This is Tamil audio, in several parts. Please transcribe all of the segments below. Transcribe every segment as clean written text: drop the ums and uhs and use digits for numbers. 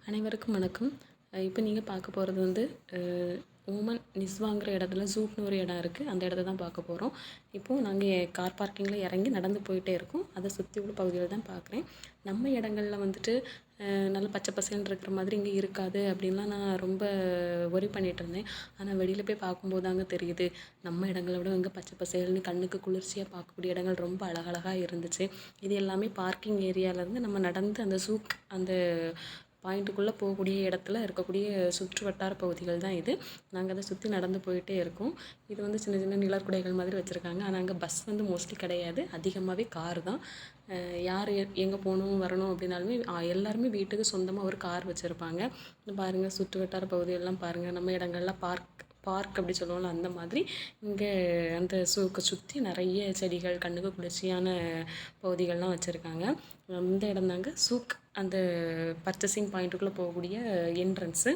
அனைவருக்கும் வணக்கம். இப்போ நீங்கள் பார்க்க போகிறது வந்து ஓமன் நிஸ்வாங்கிற இடத்துல ஜூப்னு ஒரு இடம் இருக்குது. அந்த இடத்த தான் பார்க்க போகிறோம். இப்போது நாங்கள் கார் பார்க்கிங்கில் இறங்கி நடந்து போயிட்டே இருக்கோம். அதை சுற்றி உள்ள பகுதியில் தான் பார்க்குறேன். நம்ம இடங்களில் வந்துட்டு நல்ல பச்சை பசேல்னு இருக்கிற மாதிரி இங்கே இருக்காது அப்படின்லாம் நான் ரொம்ப ஒரி பண்ணிகிட்டு இருந்தேன். ஆனால் வெளியில் போய் பார்க்கும்போது தாங்க தெரியுது, நம்ம இடங்களை விட இங்கே பச்சை பசேல்னு கண்ணுக்கு குளிர்ச்சியாக பார்க்கக்கூடிய இடங்கள் ரொம்ப அழகழகாக இருந்துச்சு. இது எல்லாமே பார்க்கிங் ஏரியாவிலேருந்து நம்ம நடந்து அந்த அந்த பாயிண்ட்டுக்குள்ளே போகக்கூடிய இடத்துல இருக்கக்கூடிய சுற்று வட்டார பகுதிகள் தான் இது. நாங்கள் அதை சுற்றி நடந்து போயிட்டே இருக்கோம். இது வந்து சின்ன சின்ன நிழற்குடைகள் மாதிரி வச்சுருக்காங்க. ஆனால் அங்கே பஸ் வந்து மோஸ்ட்லி கிடையாது, அதிகமாகவே கார் தான். யார் எங்கே போகணும் வரணும் அப்படின்னாலுமே எல்லாருமே வீட்டுக்கு சொந்தமாக ஒரு கார் வச்சுருப்பாங்க. பாருங்கள், சுற்று வட்டார பகுதியெல்லாம் பாருங்கள். நம்ம இடங்கள்லாம் பார்க் அப்படி சொல்லுவோம்ல, அந்த மாதிரி இங்கே அந்த சுற்றி நிறைய செடிகள், கண்ணுக்கு குளிர்ச்சியான பகுதிகள்லாம் வச்சுருக்காங்க. இந்த இடம் தாங்க அந்த பர்ச்சேசிங் பாயிண்ட்டுக்குள்ளே போகக்கூடிய என்ட்ரன்ஸு.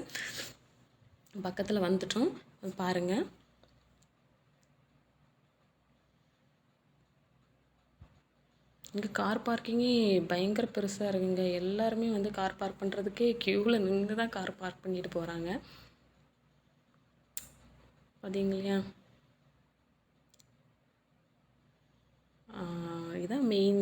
பக்கத்தில் வந்துட்டோம், பாருங்கள். இங்கே கார் பார்க்கிங்கே பயங்கர பெருசாக இருக்குங்க. எல்லாருமே வந்து கார் பார்க் பண்ணுறதுக்கே க்யூவில் நின்று தான் கார் பார்க் பண்ணிட்டு போகிறாங்க. பார்த்தீங்க இல்லையா? இதுதான் மெயின்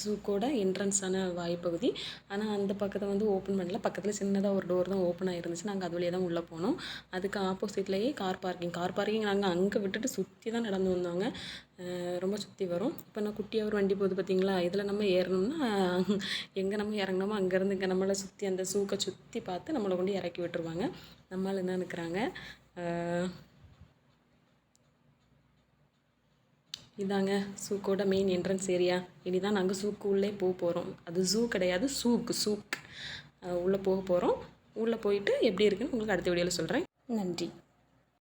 ஜூக்கோட என்ட்ரன்ஸான வாய்ப்பகுதி. ஆனால் அந்த பக்கத்தை வந்து ஓப்பன் பண்ணல. பக்கத்தில் சின்னதாக ஒரு டோர் தான் ஓப்பன் ஆகிருந்துச்சு. நாங்கள் அது வழியாக தான் உள்ளே போனோம். அதுக்கு ஆப்போசிட்லேயே கார் பார்க்கிங் நாங்கள் அங்கே விட்டுட்டு சுற்றி தான் நடந்து வந்தோங்க. ரொம்ப சுற்றி வரும். இப்போ நான் குட்டியாக ஒரு வண்டி போகுது பார்த்தீங்களா, இதில் நம்ம ஏறணும்னா எங்கே நம்ம இறங்கினோமோ அங்கேருந்து இங்கே நம்மளை சுற்றி அந்த சூக்கை சுற்றி பார்த்து நம்மளை கொண்டு இறக்கி விட்டுருவாங்க. நம்மளால் என்ன நிற்கிறாங்க. இதாங்க சூக்கோட மெயின் என்ட்ரன்ஸ் ஏரியா. இனி தான் நாங்கள் சூக்கு உள்ளே போக போகிறோம். அது ஜூ கிடையாது, சூக் உள்ளே போக போகிறோம். உள்ளே போயிட்டு எப்படி இருக்குன்னு உங்களுக்கு அடுத்த வீடியோவில் சொல்கிறேன். நன்றி.